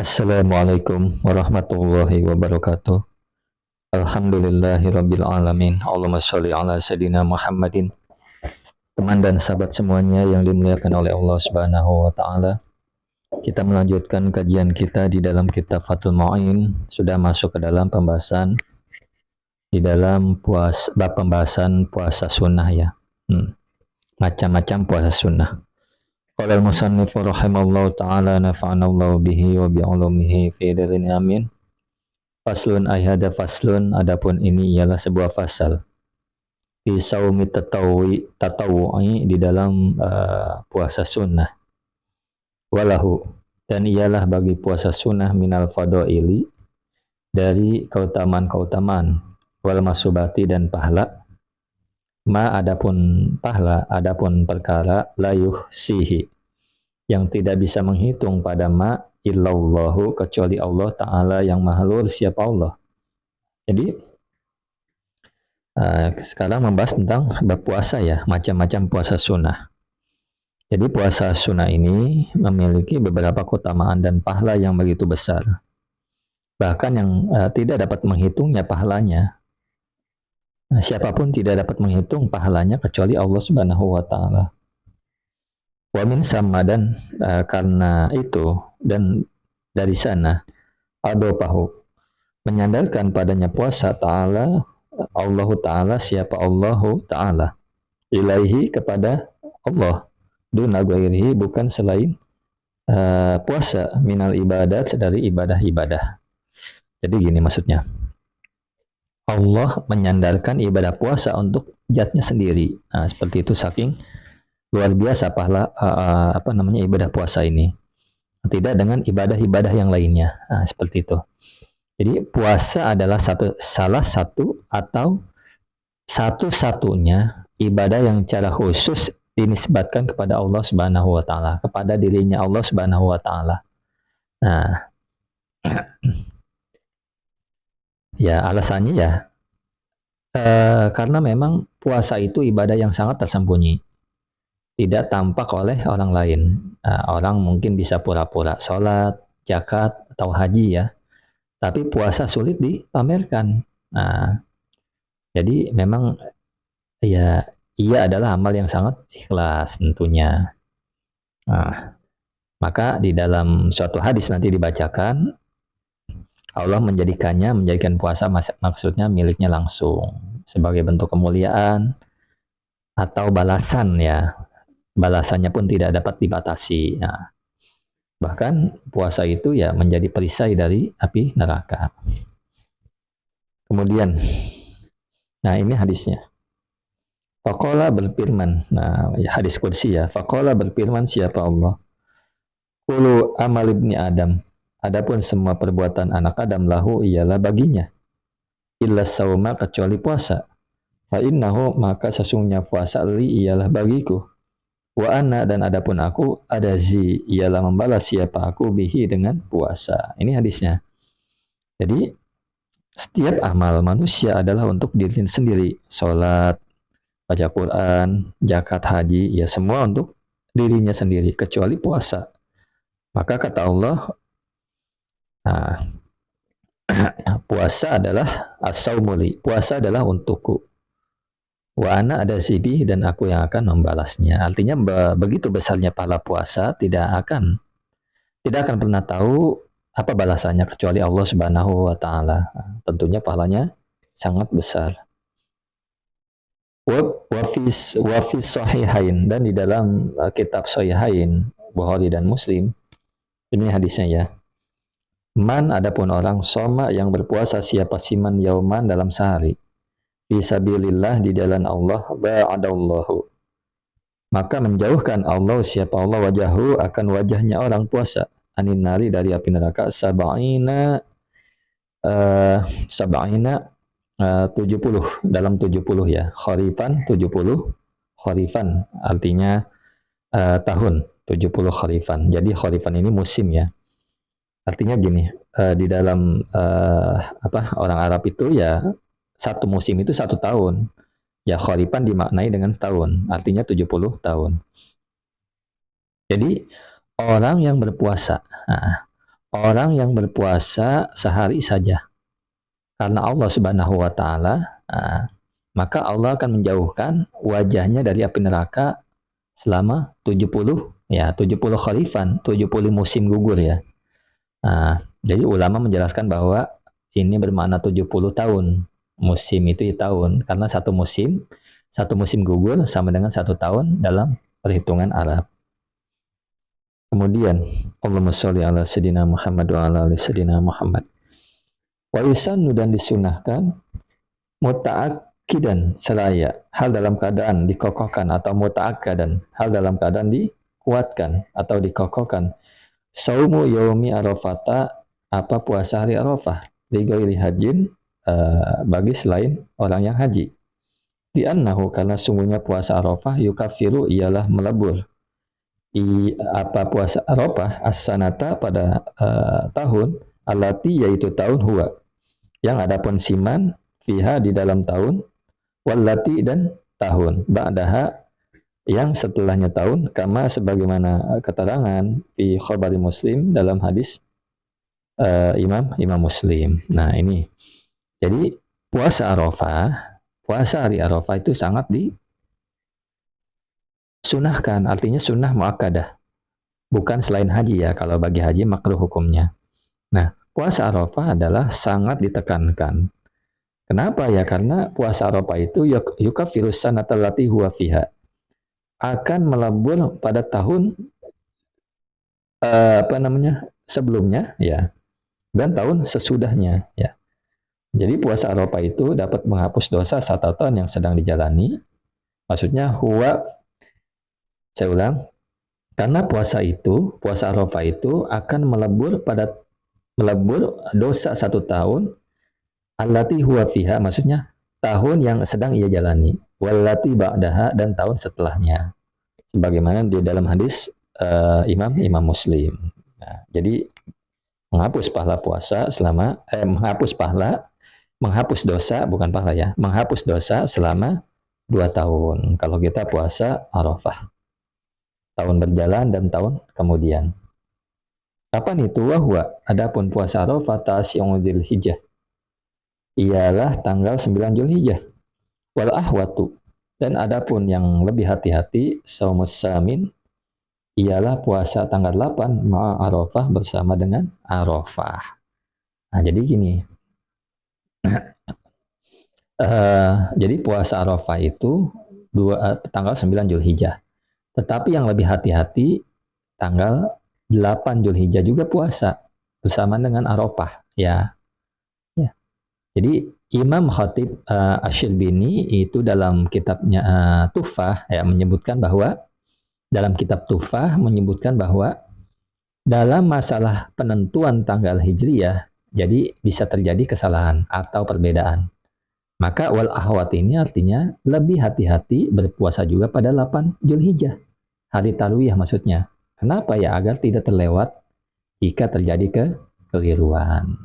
Assalamualaikum warahmatullahi wabarakatuh. Alhamdulillahirabbil alamin. Allahumma sholli ala sayidina Muhammadin. Teman dan sahabat semuanya yang dimuliakan oleh Allah Subhanahu wa taala. Kita melanjutkan kajian kita di dalam kitab Fathul Mu'in, sudah masuk ke dalam pembahasan di dalam bab pembahasan puasa sunnah ya. Macam-macam puasa sunnah. Qala al-musannif rahimallahu ta'ala nafa'ana Allah bihi wa bi'ulumihi fi darin amin. Faslun ayhada faslun, adapun ini ialah sebuah fasal fi saumi tatawu'i, di dalam puasa sunnah, walahu, dan ialah bagi puasa sunnah minal fadaili, dari keutamaan-keutamaan, wal masubati, dan pahala, ma adapun pahala, adapun perkara, layuh sihi, yang tidak bisa menghitung pada ma illallahu, kecuali Allah Ta'ala yang maha luar siapa Allah. Jadi sekarang membahas tentang bab puasa ya, macam-macam puasa sunnah. Jadi puasa sunnah ini memiliki beberapa keutamaan dan pahala yang begitu besar. Bahkan yang tidak dapat menghitungnya pahalanya. Siapapun tidak dapat menghitung pahalanya kecuali Allah Subhanahu wa taala. Wa min sama, dan karena itu dan dari sana adopahu, menyandarkan padanya puasa ta'ala, Allahu Ta'ala, siapa Allahu Ta'ala, ilaihi, kepada Allah, duna ghairihi, bukan selain puasa, minal ibadat, dari ibadah-ibadah. Jadi gini maksudnya, Allah menyandarkan ibadah puasa untuk zatnya sendiri. Nah, seperti itu, saking luar biasa pahala ibadah puasa ini, tidak dengan ibadah-ibadah yang lainnya. Nah, seperti itu. Jadi puasa adalah salah satu atau satu-satunya ibadah yang secara khusus dinisbatkan kepada Allah Subhanahu wa taala, kepada dirinya Allah Subhanahu wa taala. Nah, ya alasannya ya karena memang puasa itu ibadah yang sangat tersembunyi, tidak tampak oleh orang lain. Orang mungkin bisa pura-pura sholat, zakat, atau haji ya, tapi puasa sulit dipamerkan. Nah, jadi memang ya, ia adalah amal yang sangat ikhlas tentunya. Nah, maka di dalam suatu hadis nanti dibacakan, Allah menjadikan puasa maksudnya miliknya langsung, sebagai bentuk kemuliaan atau balasan ya. Balasannya pun tidak dapat dibatasi. Nah, bahkan puasa itu ya menjadi perisai dari api neraka. Kemudian, nah ini hadisnya. Faqala berfirman, nah hadis qudsi ya. Faqala berfirman siapa Allah, kullu amal ibni Adam, adapun semua perbuatan anak Adam, lahu ialah baginya, illa sauma, kecuali puasa. Fa innahu, maka sesungguhnya puasa, li ialah bagiku, wa ana, dan adapun aku, adazi, ialah membalas siapa aku, bihi, dengan puasa. Ini hadisnya. Jadi setiap amal manusia adalah untuk diri sendiri. Sholat, baca Quran, zakat, haji, ya semua untuk dirinya sendiri, kecuali puasa. Maka kata Allah, puasa adalah as-saumuli, puasa adalah untukku. Wa ana adazibi, dan aku yang akan membalasnya. Artinya begitu besarnya pahala puasa, tidak akan pernah tahu apa balasannya kecuali Allah Subhanahu wa taala. Tentunya pahalanya sangat besar. Wa fi sahihain, dan di dalam kitab sahihain Bukhari dan Muslim, ini hadisnya ya. Man, adapun orang, soma, yang berpuasa siapa, siman yauman, dalam sehari, fisabilillah, di jalan Allah, ba'adallahu, maka menjauhkan Allah siapa Allah, wajahu, akan wajahnya orang puasa, anin nari, dari api neraka, sab'ina 70, dalam 70 ya, kharifan 70, kharifan artinya tahun, 70 kharifan. Jadi kharifan ini musim ya. Artinya gini, di dalam orang Arab itu ya, satu musim itu 1 tahun. Ya kharifan dimaknai dengan setahun, artinya 70 tahun. Jadi orang yang berpuasa, orang yang berpuasa sehari saja karena Allah Subhanahu wa taala, maka Allah akan menjauhkan wajahnya dari api neraka selama 70 khalifan, 70 musim gugur ya. Jadi ulama menjelaskan bahwa ini bermakna 70 tahun. Musim itu tahun, karena satu musim gugur sama dengan 1 tahun dalam perhitungan Arab. Kemudian Allahumma sholli ala sayyidina Muhammad wa ala ali sayyidina Muhammad. Wa yusannu, dan disunahkan, muta'akkidan, seraya hal dalam keadaan dikokohkan, atau muta'akkadan hal dalam keadaan dikuatkan atau dikokohkan, saumu yaumi arafata, apa puasa hari Arafah, li ghairi hajin, bagi selain orang yang haji. Li'annahu, karena sungguhnya puasa Arafah, yukafiru, ialah melebur, apa puasa Arafah, as-sanata, pada tahun, alati, yaitu tahun, huwa, yang adapun siman, fiha, di dalam tahun, wallati, dan tahun, ba'daha, yang setelahnya tahun, kama, sebagaimana keterangan fi khabari Muslim, dalam hadis Imam Muslim. Nah ini, jadi puasa hari Arafah itu sangat disunahkan, artinya sunnah muakkadah, bukan selain haji ya. Kalau bagi haji makruh hukumnya. Nah, puasa Arafah adalah sangat ditekankan. Kenapa ya? Karena puasa Arafah itu yukaffiru sanata allati huwa fiha, akan melebur pada tahun sebelumnya ya, dan tahun sesudahnya ya. Jadi puasa Arafah itu dapat menghapus dosa 1 tahun yang sedang dijalani. Maksudnya huwa, saya ulang, karena puasa Arafah itu akan melebur dosa 1 tahun, allati huwa fiha, maksudnya tahun yang sedang ia jalani, wallati ba'daha, dan tahun setelahnya, sebagaimana di dalam hadis Imam Muslim. Nah, jadi menghapus pahala puasa selama menghapus dosa, bukan pahala ya, menghapus dosa selama 2 tahun kalau kita puasa Arafah. Tahun berjalan dan tahun kemudian. Kapan itu? Wahwa, adapun puasa Arafah tasy'u Dzulhijjah, ialah tanggal 9 Zulhijjah. Wal ahwatu, dan adapun yang lebih hati-hati, saumus samin, ialah puasa tanggal 8 ma'a Arafah, bersama dengan Arafah. Nah, jadi gini. Jadi puasa Arafah itu tanggal 9 Zulhijjah. Tetapi yang lebih hati-hati, tanggal 8 Zulhijjah juga puasa bersama dengan Arafah ya. Ya. Jadi Imam Khatib Asy-Syilbini itu dalam kitabnya Tuhfah ya menyebutkan bahwa dalam kitab Tuhfah menyebutkan bahwa dalam masalah penentuan tanggal Hijriyah, jadi bisa terjadi kesalahan atau perbedaan. Maka wal ahwat ini artinya lebih hati-hati berpuasa juga pada 8 Zulhijjah. Hari Tarwiyah maksudnya. Kenapa ya? Agar tidak terlewat jika terjadi kekeliruan.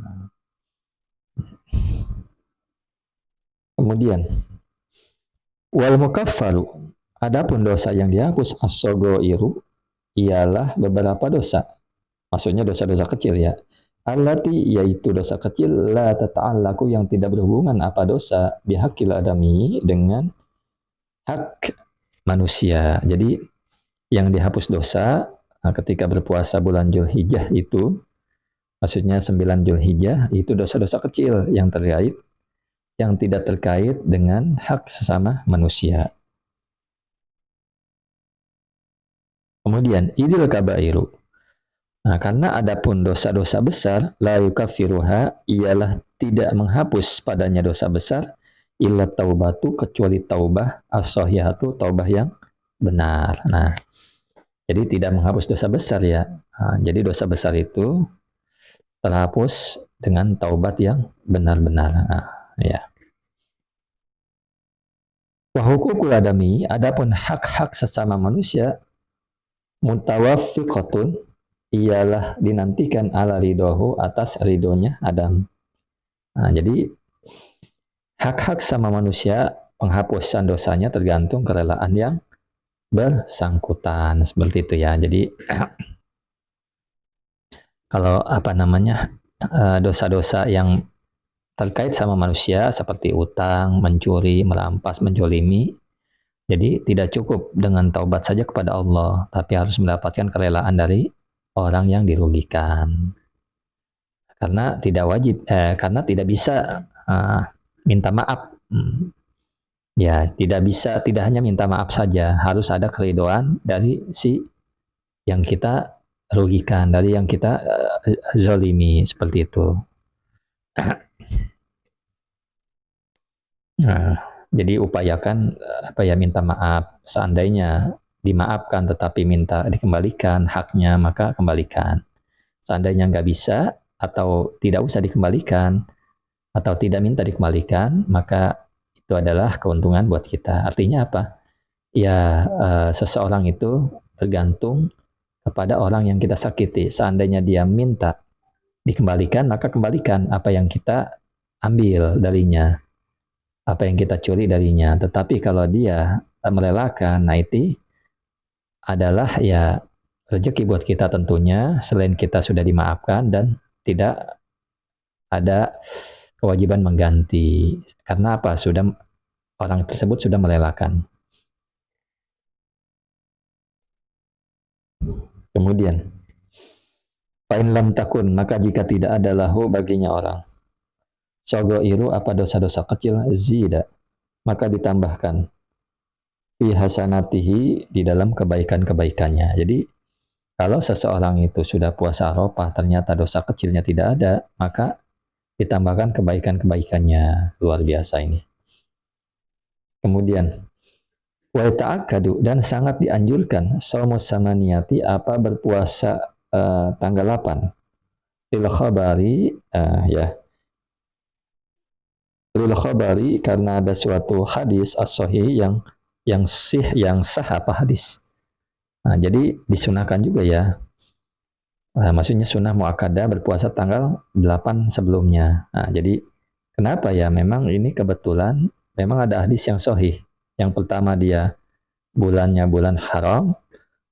Kemudian wal mukaffaru, adapun dosa yang dihapus as-saghairu, ialah beberapa dosa. Maksudnya dosa-dosa kecil ya. Allati, yaitu dosa kecil, la tata'allaku, yang tidak berhubungan apa dosa, bihaqqil adami, dengan hak manusia. Jadi yang dihapus dosa ketika berpuasa bulan Zulhijjah itu, maksudnya 9 Zulhijjah, itu dosa-dosa kecil yang tidak terkait dengan hak sesama manusia. Kemudian idil kabairu. Nah, karena adapun dosa-dosa besar, la yukaffiruha, ialah tidak menghapus padanya dosa besar, illa taubatu, kecuali taubah, as-shahihatu, taubah yang benar. Nah, jadi tidak menghapus dosa besar ya. Nah, jadi dosa besar itu terhapus dengan taubat yang benar-benar. Nah, ya. Wa hukukul adami, adapun hak-hak sesama manusia, mutawaffiqatun, ialah dinantikan ala ridohu, atas ridonya Adam. Nah, jadi hak-hak sama manusia, penghapusan dosanya tergantung kerelaan yang bersangkutan, seperti itu ya. Jadi Kalau apa namanya, dosa-dosa yang terkait sama manusia seperti utang, mencuri, merampas, menjolimi, jadi tidak cukup dengan taubat saja kepada Allah, tapi harus mendapatkan kerelaan dari orang yang dirugikan. Karena tidak bisa minta maaf. Ya, tidak bisa, tidak hanya minta maaf saja, harus ada keridoan dari si yang kita rugikan, dari yang kita zolimi, seperti itu. Nah, jadi upayakan minta maaf. Seandainya dimaafkan tetapi minta dikembalikan haknya, maka kembalikan. Seandainya nggak bisa atau tidak usah dikembalikan atau tidak minta dikembalikan, maka itu adalah keuntungan buat kita. Artinya apa? Ya, seseorang itu tergantung kepada orang yang kita sakiti. Seandainya dia minta dikembalikan, maka kembalikan apa yang kita ambil darinya, apa yang kita curi darinya. Tetapi kalau dia merelakan, nah itu adalah ya rezeki buat kita tentunya, selain kita sudah dimaafkan dan tidak ada kewajiban mengganti. Karena apa? Orang tersebut sudah merelakan. Kemudian, fa'in lam takun, maka jika tidak ada lahu baginya orang. Sogoiru, apa dosa-dosa kecil, zida, maka ditambahkan. Fi hasanatihi, di dalam kebaikan-kebaikannya. Jadi, kalau seseorang itu sudah puasa Arafah, ternyata dosa kecilnya tidak ada, maka ditambahkan kebaikan-kebaikannya. Luar biasa ini. Kemudian, wa ta'akkadu, dan sangat dianjurkan shaumus samaniyati, apa berpuasa tanggal 8. Lil khabari, lil khabari, karena ada suatu hadis as-sahih yang sah apa hadis. Nah, jadi disunahkan juga ya. Maksudnya sunnah muakkadah berpuasa tanggal 8 sebelumnya. Nah, jadi kenapa ya? Memang ini kebetulan memang ada hadis yang sahih. Yang pertama dia bulannya bulan haram,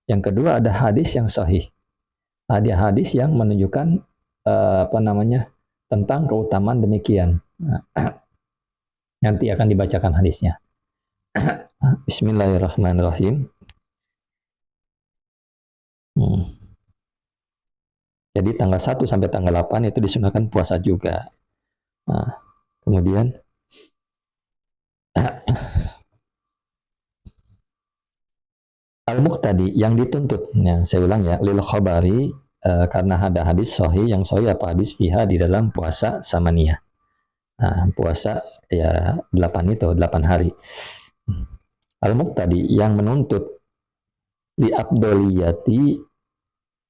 yang kedua ada hadis yang sahih. Ada hadis yang menunjukkan tentang keutamaan demikian. Nanti akan dibacakan hadisnya. Bismillahirrahmanirrahim. Jadi tanggal 1 sampai tanggal 8 itu disunahkan puasa juga. Nah, kemudian al-muqtadi, yang dituntut. Ya, saya ulang ya, lil khabari, karena ada hadis sahih, yang sahih apa hadis fiha, di dalam puasa samaniyah. Nah, puasa ya 8 hari. Al-muqtadi, yang menuntut li abdoliyati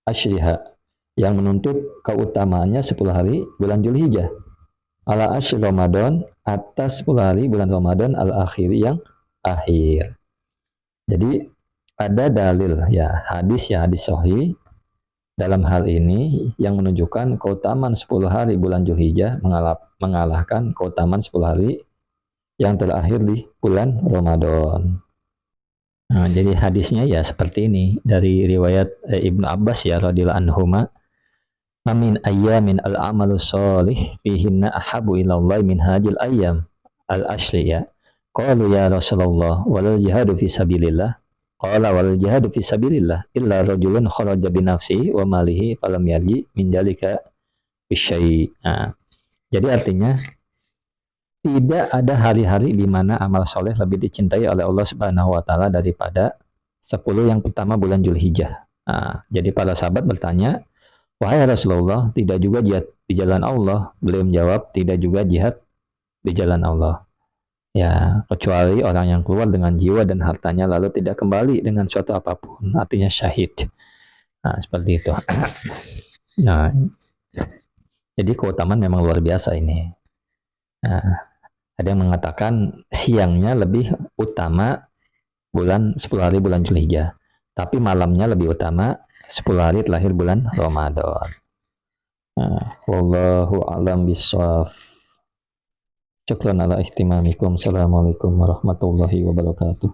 asyriha, yang menuntut keutamaannya 10 hari bulan Zulhijjah. Ala asyri Ramadan, atas 10 hari bulan Ramadan al-akhir, yang akhir. Jadi ada dalil ya, hadis sahih dalam hal ini yang menunjukkan keutamaan 10 hari bulan Zulhijjah mengalahkan keutamaan 10 hari yang terakhir di bulan Ramadan. Nah, jadi hadisnya ya seperti ini dari riwayat Ibnu Abbas ya radhiyallahu anhuma, "Min ayyamin al-amalu sholih fihinna ahabu ila Allah min hadhil ayyam al-ashri." Ya. Qalu ya Rasulullah, wal jihadu fi sabilillah. Qala wal jihadu fi sabilillah illa rajulun kharaja bi nafsihi wa malihi falam yarji min dalika bisyai. Nah, jadi artinya tidak ada hari-hari di mana amal soleh lebih dicintai oleh Allah Subhanahu wa taala daripada 10 yang pertama bulan Zulhijjah. Nah, jadi para sahabat bertanya, "Wahai Rasulullah, tidak juga jihad di jalan Allah?" Beliau menjawab, "Tidak juga jihad di jalan Allah. Ya, kecuali orang yang keluar dengan jiwa dan hartanya lalu tidak kembali dengan suatu apapun." Artinya syahid. Nah, seperti itu. Nah, jadi keutamaan memang luar biasa ini. Nah, ada yang mengatakan siangnya lebih utama 10 hari bulan Zulhijjah. Tapi malamnya lebih utama 10 hari terakhir bulan Ramadan. Wallahu a'lam bishawab. Syukran ala ihtimamikum. Assalamualaikum warahmatullahi wabarakatuh.